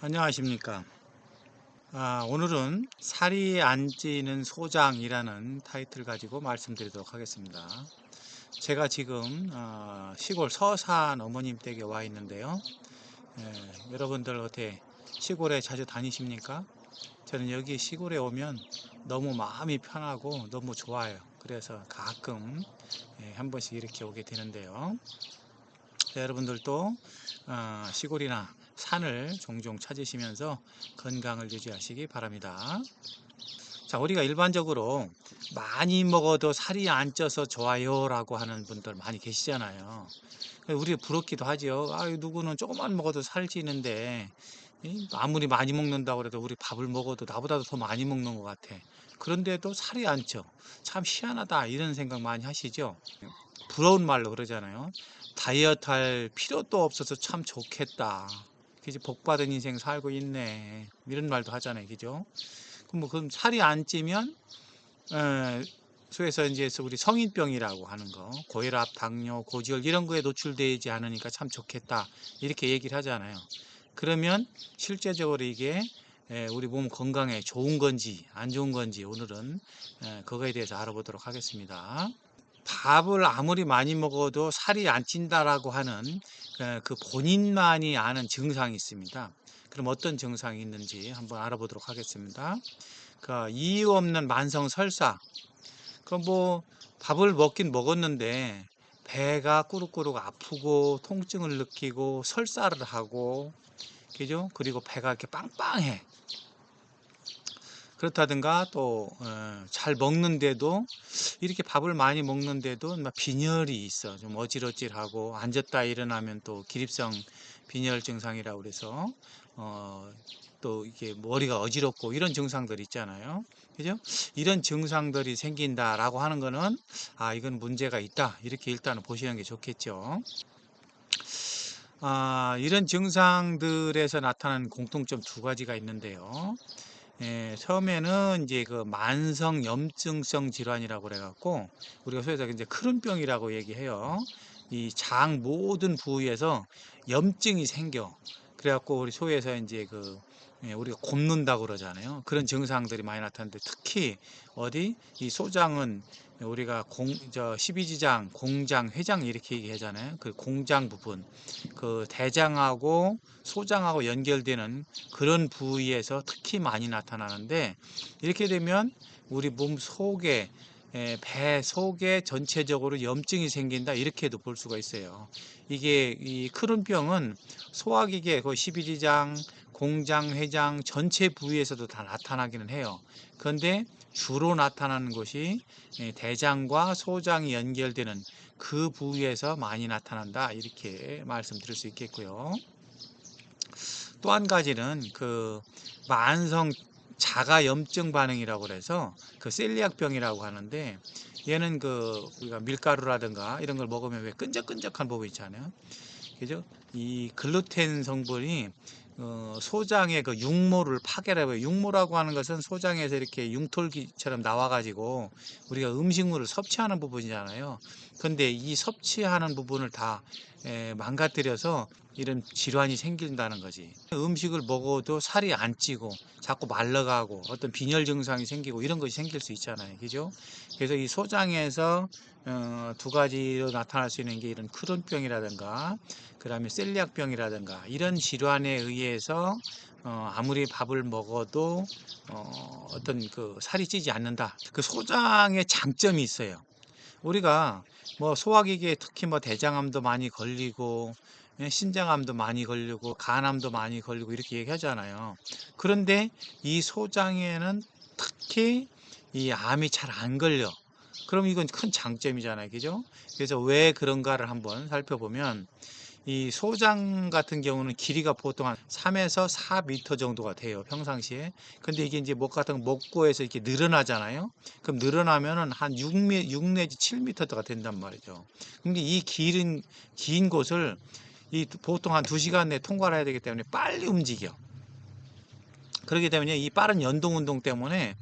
안녕하십니까. 오늘은 살이 안 찌는 소장이라는 타이틀 가지고 말씀드리도록 하겠습니다. 제가 지금 시골 서산 어머님 댁에 와 있는데요. 여러분들 어떻게 시골에 자주 다니십니까? 저는 여기 시골에 오면 너무 마음이 편하고 너무 좋아요. 그래서 가끔 한 번씩 이렇게 오게 되는데요. 여러분들도 시골이나 산을 종종 찾으시면서 건강을 유지하시기 바랍니다. 자, 우리가 일반적으로 많이 먹어도 살이 안 쪄서 좋아요 라고 하는 분들 많이 계시잖아요. 우리 부럽기도 하죠. 누구는 조금만 먹어도 살찌는데 아무리 많이 먹는다고 해도 우리 밥을 먹어도 나보다도 더 많이 먹는 것 같아. 그런데도 살이 안 쪄. 참 희한하다 이런 생각 많이 하시죠. 부러운 말로 그러잖아요. 다이어트 할 필요도 없어서 참 좋겠다. 그지? 복 받은 인생 살고 있네. 이런 말도 하잖아요. 그죠? 그럼 살이 안 찌면, 소에서 이제 우리 성인병이라고 하는 거, 고혈압, 당뇨, 고지혈 이런 거에 노출되지 않으니까 참 좋겠다. 이렇게 얘기를 하잖아요. 그러면 실제적으로 이게 우리 몸 건강에 좋은 건지 안 좋은 건지 오늘은 그거에 대해서 알아보도록 하겠습니다. 밥을 아무리 많이 먹어도 살이 안 찐다라고 하는 그 본인만이 아는 증상이 있습니다. 그럼 어떤 증상이 있는지 한번 알아보도록 하겠습니다. 그 이유 없는 만성 설사. 그 뭐 밥을 먹긴 먹었는데 배가 꾸룩꾸룩 아프고 통증을 느끼고 설사를 하고 그죠? 그리고 배가 이렇게 빵빵해. 그렇다든가 또 잘 먹는데도 이렇게 밥을 많이 먹는데도 막 빈혈이 있어. 좀 어질어질하고 앉았다 일어나면 또 기립성 빈혈 증상이라고 그래서 또 이게 머리가 어지럽고 이런 증상들 있잖아요. 그죠? 이런 증상들이 생긴다라고 하는 거는 이건 문제가 있다. 이렇게 일단은 보시는 게 좋겠죠. 이런 증상들에서 나타나는 공통점 두 가지가 있는데요. 처음에는 이제 그 만성 염증성 질환이라고 그래갖고 우리가 소위서 이제 크론병이라고 얘기해요. 이 장 모든 부위에서 염증이 생겨. 그래갖고 우리 소위에서 이제 우리가 곱는다고 그러잖아요. 그런 증상들이 많이 나타나는데 특히 어디 이 소장은 우리가 12지장, 공장, 회장 이렇게 얘기하잖아요. 그 공장 부분, 그 대장하고 소장하고 연결되는 그런 부위에서 특히 많이 나타나는데 이렇게 되면 우리 몸 속에 배 속에 전체적으로 염증이 생긴다 이렇게도 볼 수가 있어요. 이게 이 크론병은 소화기계 그 12지장, 공장, 회장 전체 부위에서도 다 나타나기는 해요. 그런데 주로 나타나는 것이 대장과 소장이 연결되는 그 부위에서 많이 나타난다 이렇게 말씀드릴 수 있겠고요. 또 한 가지는 그 만성 자가염증 반응이라고 그래서 그 셀리악병이라고 하는데 얘는 그 우리가 밀가루라든가 이런 걸 먹으면 왜 끈적끈적한 부분 있잖아요. 그죠? 이 글루텐 성분이 소장의 그 육모를 파괴해요. 육모라고 하는 것은 소장에서 이렇게 융털기처럼 나와가지고 우리가 음식물을 섭취하는 부분이잖아요. 근데 이 섭취하는 부분을 다 망가뜨려서 이런 질환이 생긴다는 거지. 음식을 먹어도 살이 안 찌고 자꾸 말라가고 어떤 빈혈 증상이 생기고 이런 것이 생길 수 있잖아요. 그죠? 그래서 이 소장에서 두 가지로 나타날 수 있는 게 이런 크론병이라든가 그 다음에 셀리악병이라든가 이런 질환에 의해서 아무리 밥을 먹어도 어떤 그 살이 찌지 않는다. 그 소장의 장점이 있어요. 우리가 뭐 소화기계에 특히 뭐 대장암도 많이 걸리고 신장암도 많이 걸리고 간암도 많이 걸리고 이렇게 얘기하잖아요. 그런데 이 소장에는 특히 이 암이 잘 안 걸려. 그럼 이건 큰 장점이잖아요. 그죠? 그래서 왜 그런가를 한번 살펴보면 이 소장 같은 경우는 길이가 보통 한 3에서 4m 정도가 돼요. 평상시에. 근데 이게 이제 목 같은 거 목고에서 이렇게 늘어나잖아요. 그럼 늘어나면은 한 6 내지 7m가 된단 말이죠. 근데 이 긴 곳을 보통 한 2시간 내에 통과를 해야 되기 때문에 빨리 움직여. 그렇기 때문에 이 빠른 연동 운동 때문에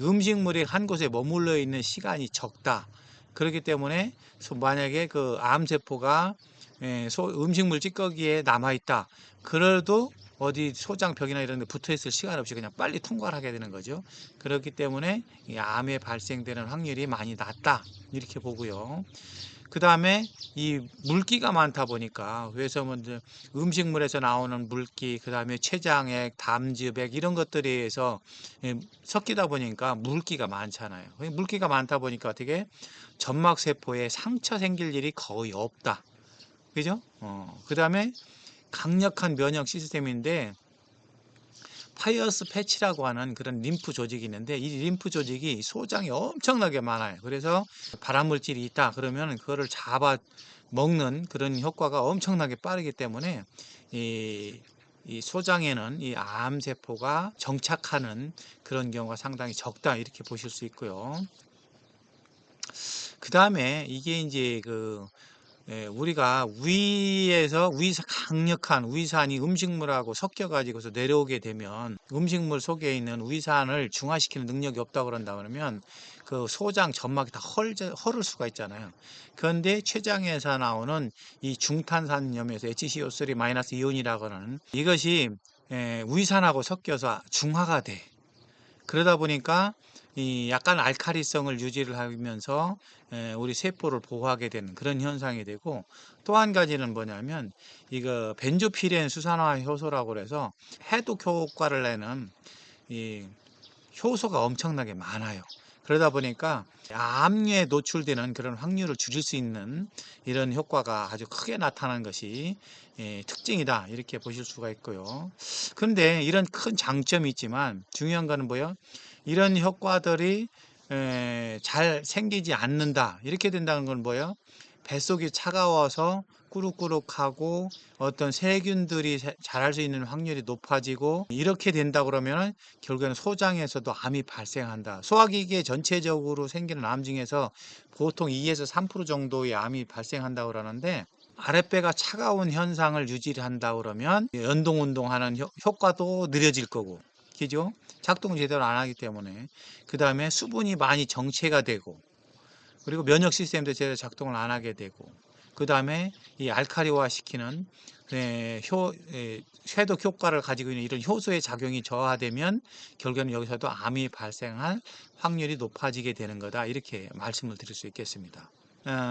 음식물이 한 곳에 머물러 있는 시간이 적다. 그렇기 때문에 만약에 그 암세포가 음식물 찌꺼기에 남아 있다. 그래도 어디 소장벽이나 이런 데 붙어 있을 시간 없이 그냥 빨리 통과를 하게 되는 거죠. 그렇기 때문에 이 암에 발생되는 확률이 많이 낮다. 이렇게 보고요. 그다음에 이 물기가 많다 보니까 그래서 먼저 음식물에서 나오는 물기, 그다음에 췌장액, 담즙액 이런 것들에 의해서 섞이다 보니까 물기가 많잖아요. 물기가 많다 보니까 어떻게 점막 세포에 상처 생길 일이 거의 없다. 그죠? 그다음에 강력한 면역 시스템인데 파이어스 패치라고 하는 그런 림프 조직이 있는데 이 림프 조직이 소장이 엄청나게 많아요. 그래서 발암물질이 있다 그러면 그거를 잡아 먹는 그런 효과가 엄청나게 빠르기 때문에 이, 이 소장에는 이 암세포가 정착하는 그런 경우가 상당히 적다 이렇게 보실 수 있고요. 그 다음에 이게 이제 우리가 위에서 강력한 위산이 음식물하고 섞여 가지고서 내려오게 되면 음식물 속에 있는 위산을 중화시키는 능력이 없다고 그런다 그러면 그 소장 점막이 다 헐을 수가 있잖아요. 그런데 췌장에서 나오는 이 중탄산염에서 HCO3- 이온이라고 하는 이것이 위산하고 섞여서 중화가 돼. 그러다 보니까 이 약간 알칼리성을 유지를 하면서 우리 세포를 보호하게 되는 그런 현상이 되고, 또 한 가지는 뭐냐면 이거 벤조피렌 수산화 효소라고 그래서 해독 효과를 내는 이 효소가 엄청나게 많아요. 그러다 보니까 암에 노출되는 그런 확률을 줄일 수 있는 이런 효과가 아주 크게 나타나는 것이 특징이다 이렇게 보실 수가 있고요. 그런데 이런 큰 장점이 있지만 중요한 거는 뭐예요? 이런 효과들이 잘 생기지 않는다 이렇게 된다는 건 뭐예요? 뱃속이 차가워서 꾸룩꾸룩하고 어떤 세균들이 자랄 수 있는 확률이 높아지고, 이렇게 된다 그러면 결국에는 소장에서도 암이 발생한다. 소화기계 전체적으로 생기는 암 중에서 보통 2에서 3% 정도의 암이 발생한다 그러는데, 아랫배가 차가운 현상을 유지한다 그러면 연동 운동하는 효과도 느려질 거고, 그죠? 작동을 제대로 안 하기 때문에. 그 다음에 수분이 많이 정체가 되고, 그리고 면역 시스템도 제대로 작동을 안 하게 되고, 그 다음에 이 알카리화 시키는 쇄독 효과를 가지고 있는 이런 효소의 작용이 저하되면 결국에는 여기서도 암이 발생할 확률이 높아지게 되는 거다 이렇게 말씀을 드릴 수 있겠습니다.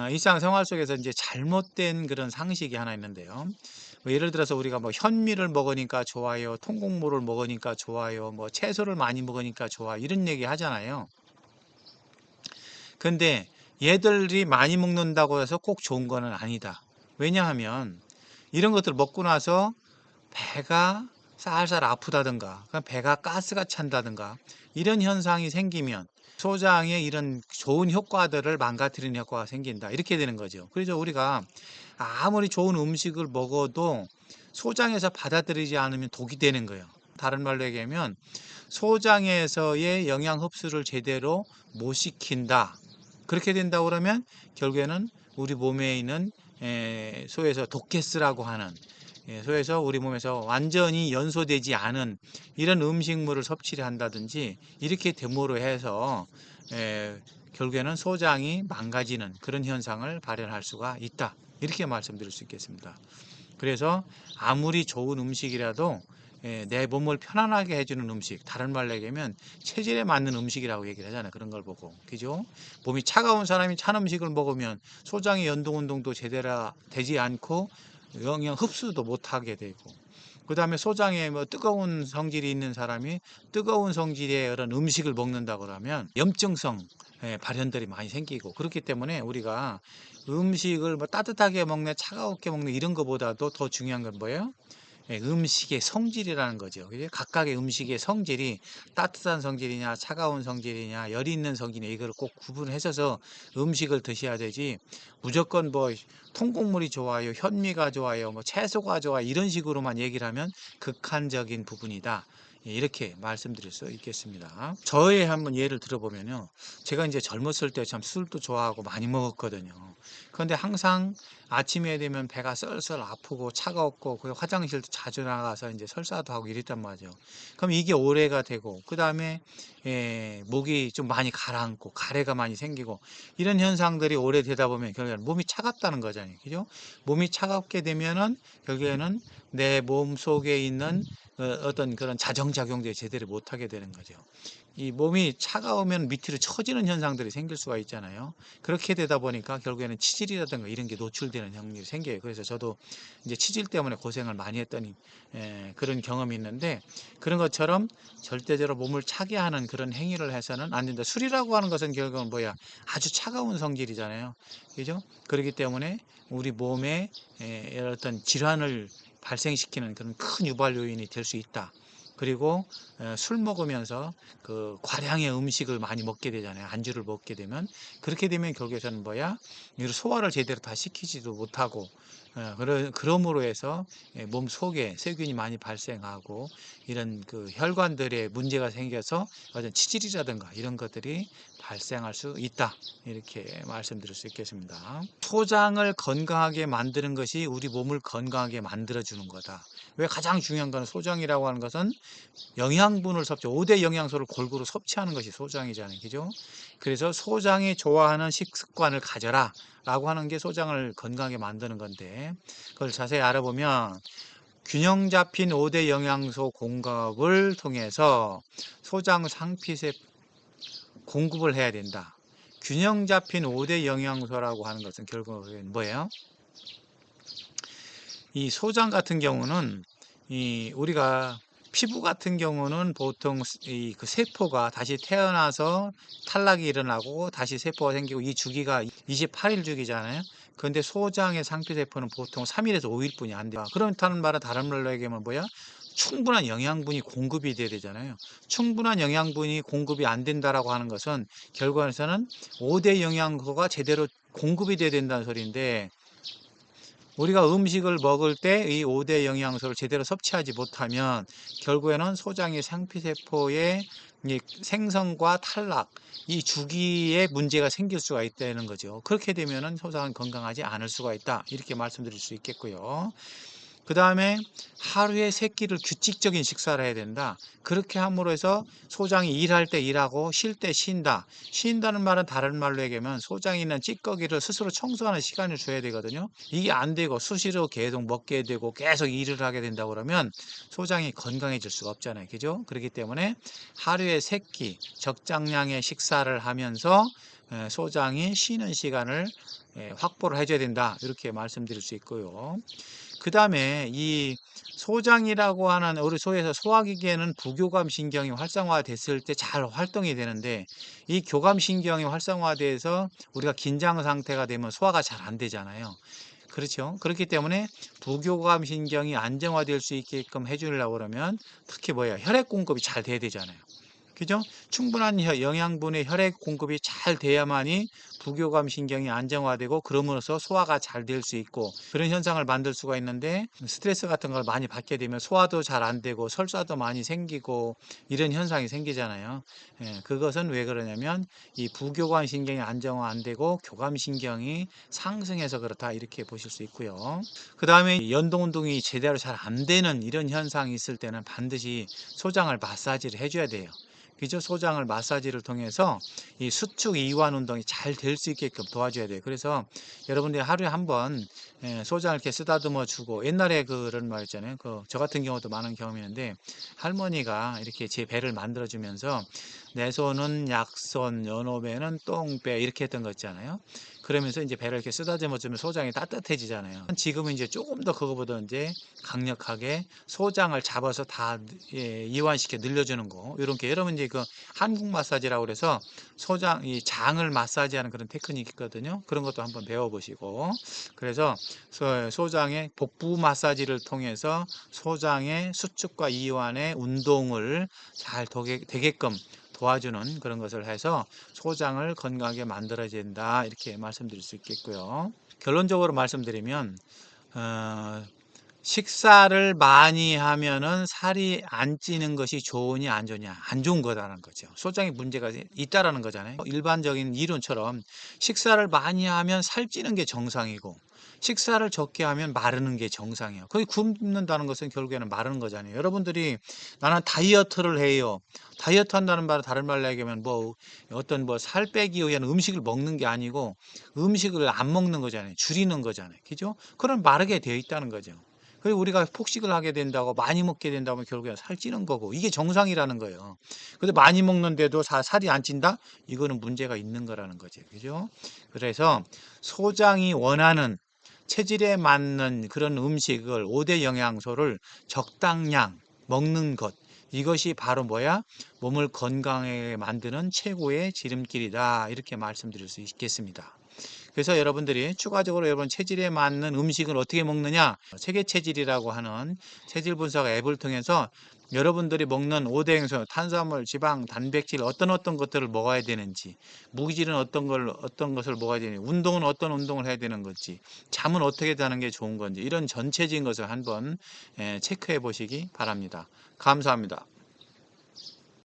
일상생활 속에서 이제 잘못된 그런 상식이 하나 있는데요. 뭐 예를 들어서 우리가 뭐 현미를 먹으니까 좋아요, 통곡물을 먹으니까 좋아요, 뭐 채소를 많이 먹으니까 좋아 이런 얘기 하잖아요. 근데 얘들이 많이 먹는다고 해서 꼭 좋은 거는 아니다. 왜냐하면 이런 것들 먹고 나서 배가 살살 아프다든가 배가 가스가 찬다든가 이런 현상이 생기면 소장에 이런 좋은 효과들을 망가뜨리는 효과가 생긴다 이렇게 되는 거죠. 그래서 우리가 아무리 좋은 음식을 먹어도 소장에서 받아들이지 않으면 독이 되는 거예요. 다른 말로 얘기하면 소장에서의 영양 흡수를 제대로 못 시킨다. 그렇게 된다 그러면 결국에는 우리 몸에 있는 소에서 독게스라고 하는 소에서 우리 몸에서 완전히 연소되지 않은 이런 음식물을 섭취를 한다든지 이렇게 됨으로 해서 결국에는 소장이 망가지는 그런 현상을 발현할 수가 있다. 이렇게 말씀드릴 수 있겠습니다. 그래서 아무리 좋은 음식이라도 내 몸을 편안하게 해주는 음식, 다른 말로 얘기하면 체질에 맞는 음식이라고 얘기를 하잖아요. 그런 걸 보고. 그죠? 몸이 차가운 사람이 찬 음식을 먹으면 소장의 연동 운동도 제대로 되지 않고 영양 흡수도 못하게 되고, 그 다음에 소장에 뭐 뜨거운 성질이 있는 사람이 뜨거운 성질의 그런 음식을 먹는다 그러면 염증성 발현들이 많이 생기고, 그렇기 때문에 우리가 음식을 뭐 따뜻하게 먹네 차가웠게 먹네 이런 것보다도 더 중요한 건 뭐예요? 음식의 성질이라는 거죠. 각각의 음식의 성질이 따뜻한 성질이냐 차가운 성질이냐 열이 있는 성질이냐 이걸 꼭 구분해서 음식을 드셔야 되지, 무조건 뭐 통곡물이 좋아요, 현미가 좋아요, 뭐 채소가 좋아 이런 식으로만 얘기를 하면 극한적인 부분이다. 이렇게 말씀드릴 수 있겠습니다. 저의 한번 예를 들어보면요. 제가 이제 젊었을 때 참 술도 좋아하고 많이 먹었거든요. 그런데 항상 아침에 되면 배가 썰썰 아프고 차가웠고 그 화장실도 자주 나가서 이제 설사도 하고 이랬단 말이죠. 그럼 이게 오래가 되고 그다음에 목이 좀 많이 가라앉고 가래가 많이 생기고 이런 현상들이 오래되다 보면 결국에는 몸이 차갑다는 거잖아요. 그죠? 몸이 차갑게 되면은 결국에는 내 몸 속에 있는 어떤 그런 자정작용들이 제대로 못하게 되는 거죠. 이 몸이 차가우면 밑으로 처지는 현상들이 생길 수가 있잖아요. 그렇게 되다 보니까 결국에는 치질이라든가 이런 게 노출되는 확률이 생겨요. 그래서 저도 이제 치질 때문에 고생을 많이 했더니 그런 경험이 있는데 그런 것처럼 절대적으로 몸을 차게 하는 그런 행위를 해서는 안 된다. 술이라고 하는 것은 결국은 뭐야? 아주 차가운 성질이잖아요. 그죠? 그렇기 때문에 우리 몸에 어떤 질환을 발생시키는 그런 큰 유발 요인이 될 수 있다. 그리고 술 먹으면서 그 과량의 음식을 많이 먹게 되잖아요. 안주를 먹게 되면 그렇게 되면 결국에는 뭐야? 이 소화를 제대로 다 시키지도 못하고 그러므로 해서 몸 속에 세균이 많이 발생하고 이런 그 혈관들에 문제가 생겨서 어떤 치질이라든가 이런 것들이 발생할 수 있다. 이렇게 말씀드릴 수 있겠습니다. 소장을 건강하게 만드는 것이 우리 몸을 건강하게 만들어 주는 거다. 왜 가장 중요한 건 소장이라고 하는 것은 영양분을 섭취, 5대 영양소를 골고루 섭취하는 것이 소장이잖아요. 그죠? 그래서 소장이 좋아하는 식습관을 가져라 라고 하는 게 소장을 건강하게 만드는 건데 그걸 자세히 알아보면 균형 잡힌 5대 영양소 공급을 통해서 소장 상핏에 공급을 해야 된다. 균형 잡힌 5대 영양소라고 하는 것은 결국은 뭐예요? 이 소장 같은 경우는 우리가 피부 같은 경우는 보통 그 세포가 다시 태어나서 탈락이 일어나고 다시 세포가 생기고 이 주기가 28일 주기잖아요. 그런데 소장의 상피세포는 보통 3일에서 5일뿐이 안 돼요. 그렇다는 말은 다른 말로 얘기하면 뭐야? 충분한 영양분이 공급이 돼야 되잖아요. 충분한 영양분이 공급이 안 된다라고 하는 것은 결과에서는 5대 영양소가 제대로 공급이 돼야 된다는 소리인데 우리가 음식을 먹을 때 이 5대 영양소를 제대로 섭취하지 못하면 결국에는 소장의 상피세포의 생성과 탈락, 이 주기에 문제가 생길 수가 있다는 거죠. 그렇게 되면은 소장은 건강하지 않을 수가 있다. 이렇게 말씀드릴 수 있겠고요. 그 다음에 하루에 3끼를 규칙적인 식사를 해야 된다. 그렇게 함으로 해서 소장이 일할 때 일하고 쉴 때 쉰다. 쉰다는 말은 다른 말로 얘기하면 소장이 있는 찌꺼기를 스스로 청소하는 시간을 줘야 되거든요. 이게 안 되고 수시로 계속 먹게 되고 계속 일을 하게 된다 그러면 소장이 건강해질 수가 없잖아요. 그죠? 그렇기 때문에 하루에 3끼 적당량의 식사를 하면서 소장이 쉬는 시간을 확보를 해줘야 된다. 이렇게 말씀드릴 수 있고요. 그 다음에 이 소장이라고 하는 우리 소에서 소화기계는 부교감 신경이 활성화됐을 때 잘 활동이 되는데 이 교감 신경이 활성화돼서 우리가 긴장 상태가 되면 소화가 잘 안 되잖아요. 그렇죠. 그렇기 때문에 부교감 신경이 안정화될 수 있게끔 해주려고 그러면 특히 뭐야 혈액 공급이 잘 돼야 되잖아요. 그죠? 충분한 영양분의 혈액 공급이 잘 돼야만이 부교감 신경이 안정화되고 그러면서 소화가 잘 될 수 있고 그런 현상을 만들 수가 있는데 스트레스 같은 걸 많이 받게 되면 소화도 잘 안 되고 설사도 많이 생기고 이런 현상이 생기잖아요. 그것은 왜 그러냐면 이 부교감 신경이 안정화 안 되고 교감 신경이 상승해서 그렇다 이렇게 보실 수 있고요. 그 다음에 연동 운동이 제대로 잘 안 되는 이런 현상이 있을 때는 반드시 소장을 마사지를 해줘야 돼요. 그죠? 소장을 마사지를 통해서 이 수축 이완 운동이 잘 될 수 있게끔 도와줘야 돼요. 그래서 여러분들이 하루에 한번 소장을 이렇게 쓰다듬어 주고 옛날에 그런 말 있잖아요. 저 같은 경우도 많은 경험이 있는데 할머니가 이렇게 제 배를 만들어 주면서 내 손은 약손, 연호배는 똥배 이렇게 했던 거 있잖아요. 그러면서 이제 배를 이렇게 쓰다듬어 주면 소장이 따뜻해지잖아요. 지금은 이제 조금 더 그거보다 이제 강력하게 소장을 잡아서 다 이완시켜 늘려주는 거. 이렇게 여러분 이제 그 한국 마사지라고 그래서 소장, 이 장을 마사지하는 그런 테크닉이 있거든요. 그런 것도 한번 배워보시고. 그래서 소장의 복부 마사지를 통해서 소장의 수축과 이완의 운동을 잘 되게끔 도와주는 그런 것을 해서 소장을 건강하게 만들어야 된다. 이렇게 말씀드릴 수 있겠고요. 결론적으로 말씀드리면, 식사를 많이 하면은 살이 안 찌는 것이 좋으냐 안 좋냐 안 좋은 거다라는 거죠. 소장에 문제가 있다라는 거잖아요. 일반적인 이론처럼 식사를 많이 하면 살 찌는 게 정상이고 식사를 적게 하면 마르는 게 정상이에요. 거의 굶는다는 것은 결국에는 마르는 거잖아요. 여러분들이 나는 다이어트를 해요. 다이어트 한다는 말은 다른 말로 얘기하면 뭐 어떤 뭐 살 빼기 위한 음식을 먹는 게 아니고 음식을 안 먹는 거잖아요. 줄이는 거잖아요. 그죠? 그럼 마르게 되어 있다는 거죠. 그리고 우리가 폭식을 하게 된다고 많이 먹게 된다면 결국에 살찌는 거고 이게 정상이라는 거예요. 근데 많이 먹는데도 살이 안 찐다? 이거는 문제가 있는 거라는 거죠. 그죠? 그래서 소장이 원하는 체질에 맞는 그런 음식을 5대 영양소를 적당량 먹는 것. 이것이 바로 뭐야? 몸을 건강하게 만드는 최고의 지름길이다. 이렇게 말씀드릴 수 있겠습니다. 그래서 여러분들이 추가적으로 여러분 체질에 맞는 음식을 어떻게 먹느냐? 체계체질이라고 하는 체질 분석 앱을 통해서 여러분들이 먹는 5대 영양소, 탄수화물, 지방, 단백질 어떤 것들을 먹어야 되는지, 무기질은 어떤 것을 먹어야 되는지, 운동은 어떤 운동을 해야 되는 건지, 잠은 어떻게 자는 게 좋은 건지 이런 전체적인 것을 한번 체크해 보시기 바랍니다. 감사합니다.